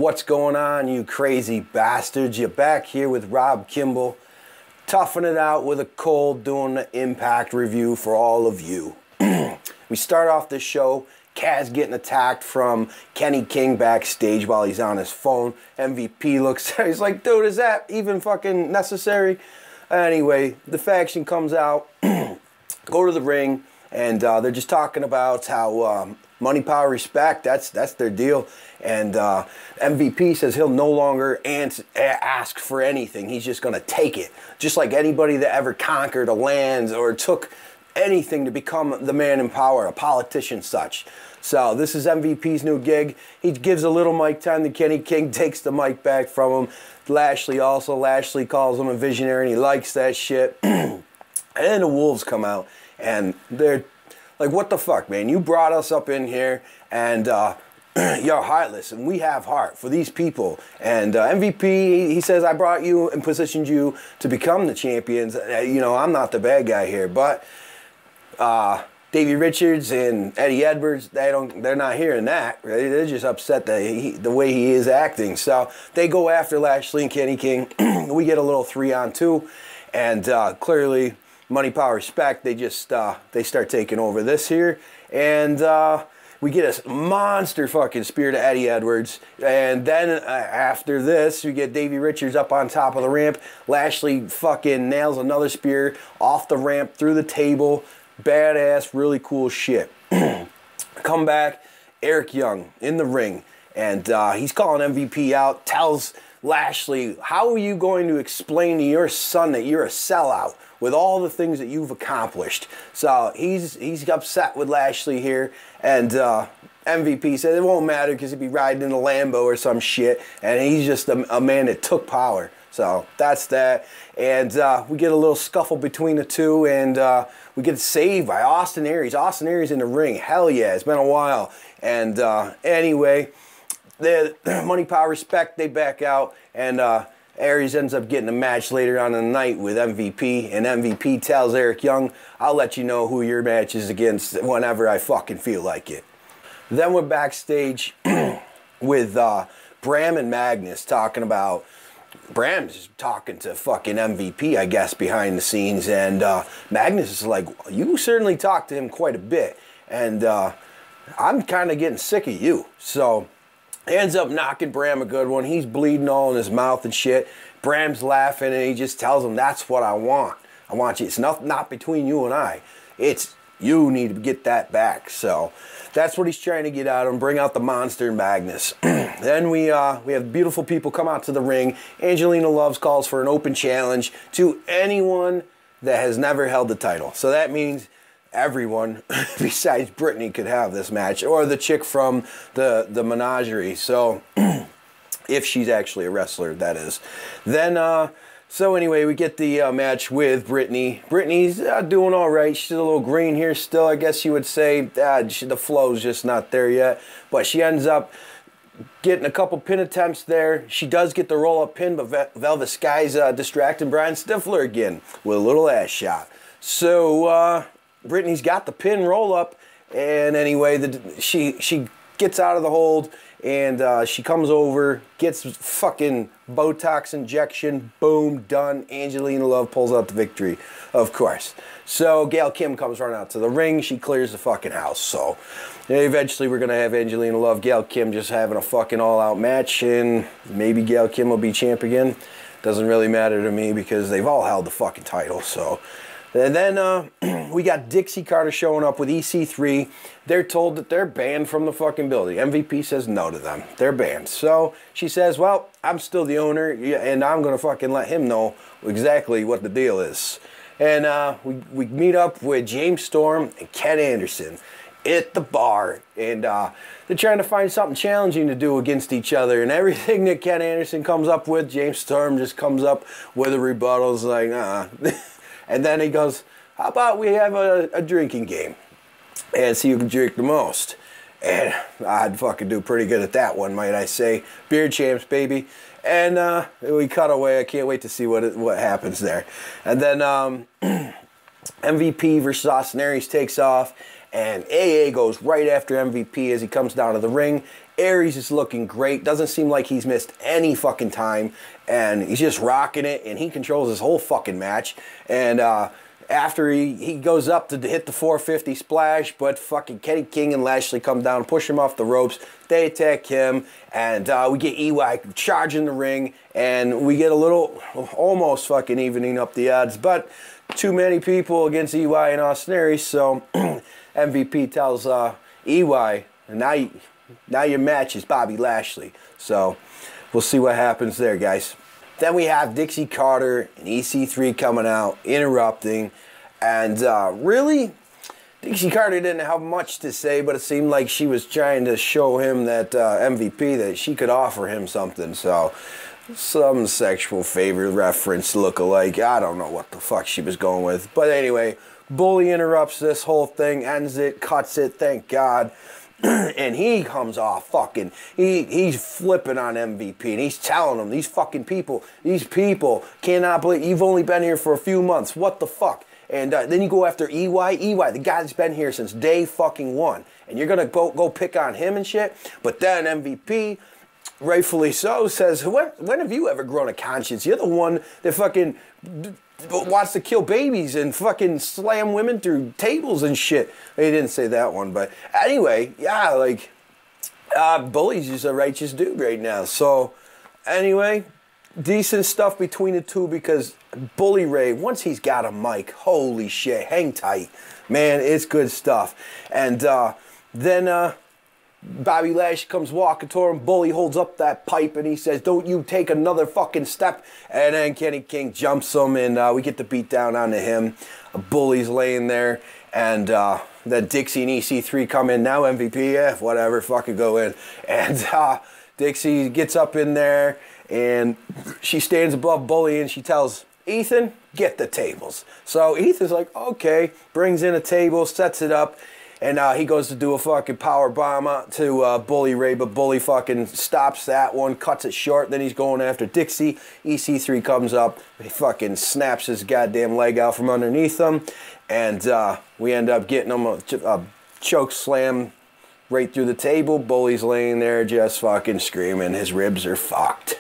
What's going on, you crazy bastards? You're back here with Rob Kimball, toughing it out with a cold, doing the Impact review for all of you. We start off this show, Kaz getting attacked from Kenny King backstage while he's on his phone. MVP looks at, he's like, dude, is that even fucking necessary? Anyway, the faction comes out, go to the ring, and they're just talking about how money, power, respect, that's their deal. And MVP says he'll no longer ask for anything. He's just going to take it. Just like anybody that ever conquered a land or took anything to become the man in power, a politician such. So this is MVP's new gig. He gives a little mic time to Kenny King, takes the mic back from him. Lashley calls him a visionary, and he likes that shit. And then the Wolves come out, and they're like, what the fuck, man? You brought us up in here, and you're heartless, and we have heart for these people. And MVP, he says, I brought you and positioned you to become the champions. You know, I'm not the bad guy here, but Davey Richards and Eddie Edwards, they're not hearing that. Right? They're just upset that the way he is acting. So they go after Lashley and Kenny King. We get a little 3-on-2, and clearly, money, power, respect. They just they start taking over this here, and we get a monster fucking spear to Eddie Edwards. And then after this, we get Davey Richards up on top of the ramp. Lashley fucking nails another spear off the ramp through the table. Badass, really cool shit. Come back, Eric Young in the ring, and he's calling MVP out, tells Lashley, how are you going to explain to your son that you're a sellout with all the things that you've accomplished? So he's upset with Lashley here, and MVP said it won't matter because he'd be riding in a Lambo or some shit, and he's just a man that took power. So that's that, and we get a little scuffle between the two, and we get saved by Austin Aries. Austin Aries in the ring, hell yeah, it's been a while. And anyway, the money, power, respect, they back out, and Aries ends up getting a match later on in the night with MVP, and MVP tells Eric Young, I'll let you know who your match is against whenever I fucking feel like it. Then we're backstage with Bram and Magnus talking about, Bram's talking to fucking MVP, I guess, behind the scenes, and Magnus is like, you certainly talked to him quite a bit, and I'm kind of getting sick of you. So ends up knocking Bram a good one. He's bleeding all in his mouth and shit. Bram's laughing, and he just tells him, that's what I want. I want you. It's not between you and I. It's you need to get that back. So that's what he's trying to get out of him, bring out the monster Magnus. Then we have beautiful people come out to the ring. Angelina Loves calls for an open challenge to anyone that has never held the title. So that means everyone besides Brittany could have this match, or the chick from the menagerie. So if she's actually a wrestler, that is. Then so anyway, we get the match with Brittany. Brittany's doing all right. She's a little green here still, I guess you would say. The flow's just not there yet. But she ends up getting a couple pin attempts there. She does get the roll-up pin, but Velvet Sky's distracting Brian Stifler again with a little ass shot. So Brittany's got the pin roll-up, and anyway, she gets out of the hold, and she comes over, gets fucking Botox injection, boom, done. Angelina Love pulls out the victory, of course. So Gail Kim comes running out to the ring. She clears the fucking house. So eventually we're going to have Angelina Love, Gail Kim just having a fucking all-out match, and maybe Gail Kim will be champ again. Doesn't really matter to me because they've all held the fucking title, so. And then we got Dixie Carter showing up with EC3. They're told that they're banned from the fucking building. MVP says no to them. They're banned. So she says, well, I'm still the owner, and I'm going to fucking let him know exactly what the deal is. And we meet up with James Storm and Ken Anderson at the bar. And they're trying to find something challenging to do against each other. And everything that Ken Anderson comes up with, James Storm just comes up with a rebuttal. It's like, And then he goes, how about we have a drinking game and see who can drink the most? And I'd fucking do pretty good at that one, might I say. Beer champs, baby. And we cut away. I can't wait to see what happens there. And then MVP versus Austin Aries takes off, and AA goes right after MVP as he comes down to the ring. Aries is looking great. Doesn't seem like he's missed any fucking time, and he's just rocking it, and he controls this whole fucking match. And after he goes up to hit the 450 splash, but fucking Kenny King and Lashley come down, push him off the ropes. They attack him, and we get EY charging the ring, and we get a little, almost fucking evening up the odds, but too many people against EY and Austin Aries, so MVP tells EY, now your match is Bobby Lashley. So we'll see what happens there, guys. Then we have Dixie Carter and EC3 coming out, interrupting, and really, Dixie Carter didn't have much to say, but it seemed like she was trying to show him that MVP, that she could offer him something, so some sexual favor reference look-alike. I don't know what the fuck she was going with, but anyway, Bully interrupts this whole thing, ends it, cuts it, thank God. And he comes off fucking, he's flipping on MVP, and he's telling them, these people cannot believe, you've only been here for a few months, what the fuck? And then you go after EY, the guy's been here since day fucking one, and you're gonna go pick on him and shit? But then MVP, rightfully so, says, when have you ever grown a conscience? You're the one that fucking wants to kill babies and fucking slam women through tables and shit. He didn't say that one, but anyway, yeah, like, Bully's just a righteous dude right now. So, anyway, decent stuff between the two, because Bully Ray, once he's got a mic, holy shit, hang tight. Man, it's good stuff. And then Bobby Lashley comes walking toward him. Bully holds up that pipe and he says, don't you take another fucking step. And then Kenny King jumps him, and we get the beat down onto him. Bully's laying there, and then Dixie and EC3 come in. Now MVP, yeah, whatever, fucking go in. And Dixie gets up in there, and she stands above Bully, and she tells Ethan, get the tables. So Ethan's like, okay, brings in a table, sets it up. And he goes to do a fucking power bomb to Bully Ray, but Bully fucking stops that one, cuts it short. Then he's going after Dixie. EC3 comes up, he fucking snaps his goddamn leg out from underneath him, and we end up getting him a choke slam right through the table. Bully's laying there just fucking screaming. His ribs are fucked.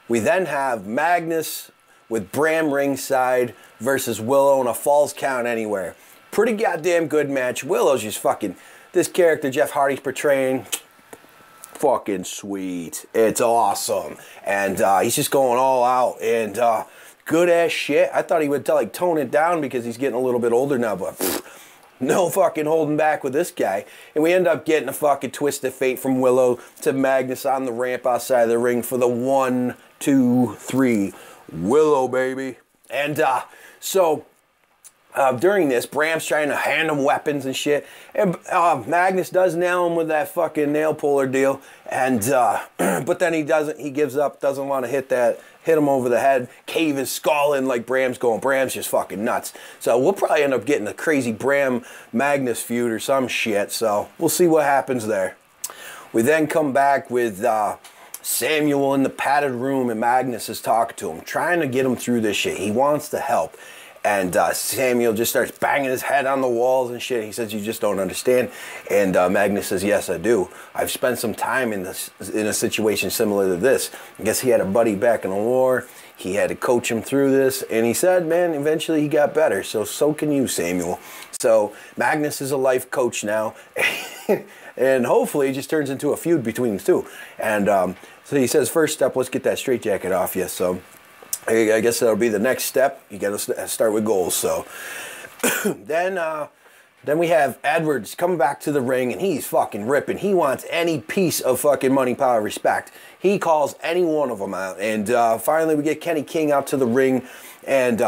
We then have Magnus with Bram ringside versus Willow in a Falls Count Anywhere. Pretty goddamn good match. Willow's just fucking, this character Jeff Hardy's portraying, fucking sweet. It's awesome. And he's just going all out, and good ass shit. I thought he would like tone it down because he's getting a little bit older now, but no fucking holding back with this guy. And we end up getting a fucking twist of fate from Willow to Magnus on the ramp outside of the ring for the 1, 2, 3. Willow, baby. And so during this, Bram's trying to hand him weapons and shit, and Magnus does nail him with that fucking nail puller deal, and but then he doesn't. He gives up. Doesn't want to hit him over the head, cave his skull in like Bram's going. Bram's just fucking nuts. So we'll probably end up getting a crazy Bram Magnus feud or some shit. So we'll see what happens there. We then come back with Samuel in the padded room, and Magnus is talking to him, trying to get him through this shit. He wants to help. And Samuel just starts banging his head on the walls and shit. He says, you just don't understand. And Magnus says, yes, I do. I've spent some time in a situation similar to this. I guess he had a buddy back in the war. He had to coach him through this. And he said, man, eventually he got better. So can you, Samuel. So Magnus is a life coach now. And hopefully it just turns into a feud between the two. And so he says, first step, let's get that straitjacket off you. So I guess that'll be the next step. You got to start with goals. So then we have Edwards coming back to the ring, and he's fucking ripping. He wants any piece of fucking money, power, respect. He calls any one of them out. And finally we get Kenny King out to the ring, and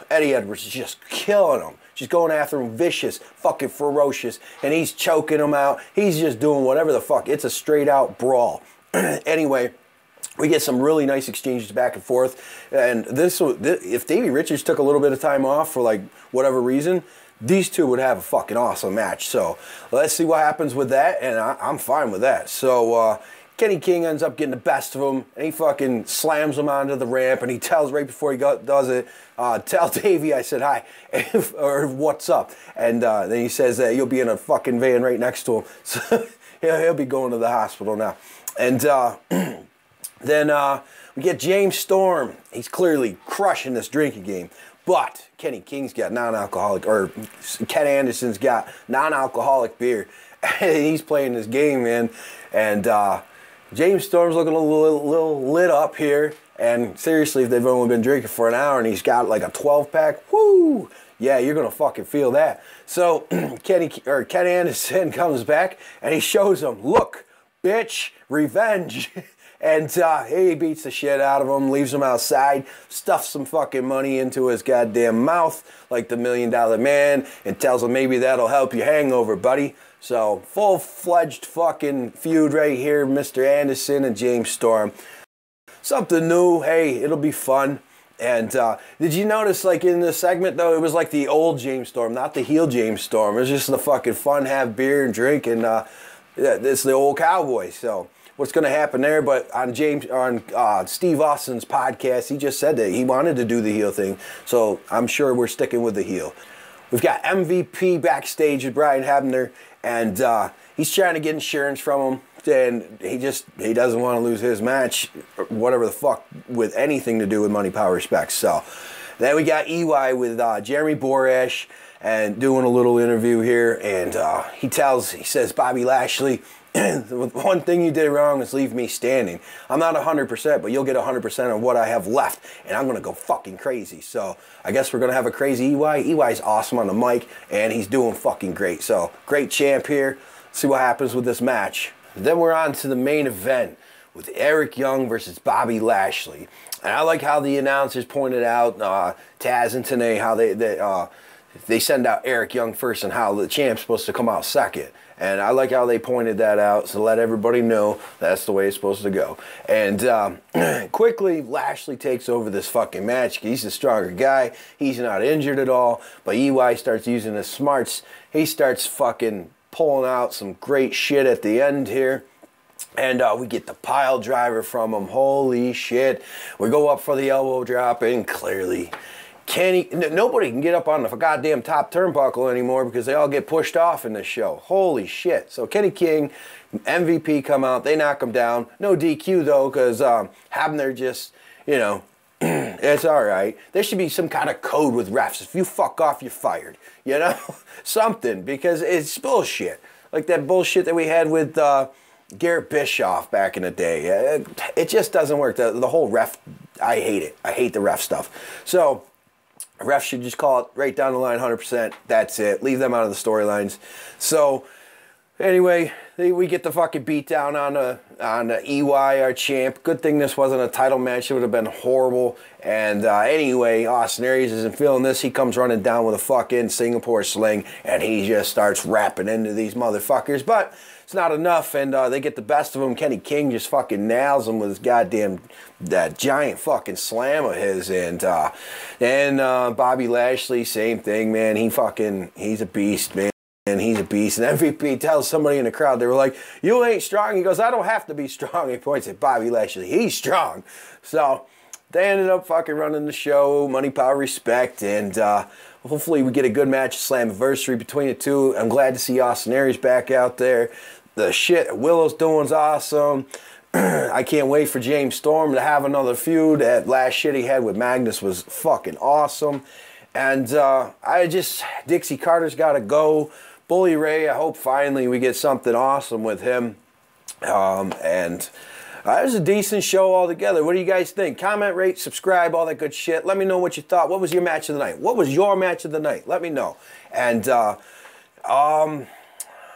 Eddie Edwards is just killing him. Just going after him, vicious, fucking ferocious, and he's choking him out. He's just doing whatever the fuck. It's a straight out brawl. Anyway, we get some really nice exchanges back and forth, and if Davey Richards took a little bit of time off for like whatever reason, these two would have a fucking awesome match. So let's see what happens with that, and I'm fine with that. So Kenny King ends up getting the best of him, and he fucking slams him onto the ramp, and he tells right before he does it, tell Davey I said hi, or what's up. And then he says that you'll be in a fucking van right next to him. So he'll be going to the hospital now. And then we get James Storm. He's clearly crushing this drinking game. But Kenny King's got non-alcoholic, or Ken Anderson's got non-alcoholic beer. And he's playing this game, man. And James Storm's looking a little lit up here. And seriously, if they've only been drinking for an hour and he's got like a 12-pack, woo! Yeah, you're going to fucking feel that. So Ken Anderson comes back and he shows him, look, bitch, revenge. And he beats the shit out of him, leaves him outside, stuffs some fucking money into his goddamn mouth like the $1 Million Man, and tells him maybe that'll help your hangover, buddy. So, full-fledged fucking feud right here, Mr. Anderson and James Storm. Something new, hey, it'll be fun. And did you notice, like, in this segment, though, it was like the old James Storm, not the heel James Storm. It was just the fucking fun, have beer and drink, and it's the old cowboy, so... What's going to happen there? But on Steve Austin's podcast, he just said that he wanted to do the heel thing. So I'm sure we're sticking with the heel. We've got MVP backstage with Brian Hebner, and he's trying to get insurance from him. And he doesn't want to lose his match, or whatever the fuck, with anything to do with Money, Power, Respect. So then we got EY with Jeremy Borash and doing a little interview here, and he says, Bobby Lashley, the one thing you did wrong is leave me standing. I'm not 100%, but you'll get 100% of what I have left, and I'm going to go fucking crazy. So I guess we're going to have a crazy EY. EY's awesome on the mic, and he's doing fucking great. So great champ here. Let's see what happens with this match. Then we're on to the main event with Eric Young versus Bobby Lashley. And I like how the announcers pointed out, Taz and TNA, how they send out Eric Young first and how the champ's supposed to come out second. And I like how they pointed that out to let everybody know that's the way it's supposed to go. And quickly, Lashley takes over this fucking match. He's a stronger guy. He's not injured at all. But EY starts using his smarts. He starts fucking pulling out some great shit at the end here. And we get the pile driver from him. Holy shit. We go up for the elbow drop, and clearly... nobody can get up on the goddamn top turnbuckle anymore because they all get pushed off in this show. Holy shit. So Kenny King, MVP come out. They knock him down. No DQ, though, because Hebner just, you know, it's all right. There should be some kind of code with refs. If you fuck off, you're fired. You know? Something, because it's bullshit. Like that bullshit that we had with Garrett Bischoff back in the day. It just doesn't work. The whole ref, I hate it. I hate the ref stuff. So... refs should just call it right down the line, 100%. That's it. Leave them out of the storylines. So, anyway, we get the fucking beat down on EY, our champ. Good thing this wasn't a title match. It would have been horrible. And anyway, Austin Aries isn't feeling this. He comes running down with a fucking Singapore sling, and he just starts rapping into these motherfuckers. But it's not enough, and they get the best of him. Kenny King just fucking nails him with his goddamn, that giant fucking slam of his. And Bobby Lashley, same thing, man. He's a beast, man. And he's a beast. And MVP tells somebody in the crowd, they were like, you ain't strong. He goes, I don't have to be strong. He points at Bobby Lashley. He's strong. So they ended up fucking running the show, Money, Power, Respect, and hopefully we get a good match, Slammiversary between the two. I'm glad to see Austin Aries back out there. The shit Willow's doing's awesome. I can't wait for James Storm to have another feud. That last shit he had with Magnus was fucking awesome. And Dixie Carter's got to go. Bully Ray, I hope finally we get something awesome with him. It was a decent show altogether. What do you guys think? Comment, rate, subscribe, all that good shit. Let me know what you thought. What was your match of the night? What was your match of the night? Let me know. And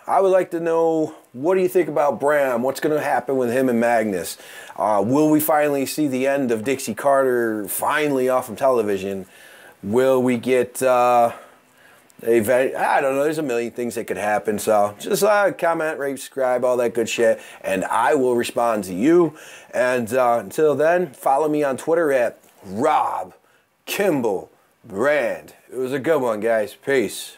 I would like to know, what do you think about Bram? What's going to happen with him and Magnus? Will we finally see the end of Dixie Carter finally off of television? Will we get I don't know. There's a million things that could happen. So just comment, rate, subscribe, all that good shit. And I will respond to you. And until then, follow me on Twitter at Rob Kimball Brand. It was a good one, guys. Peace.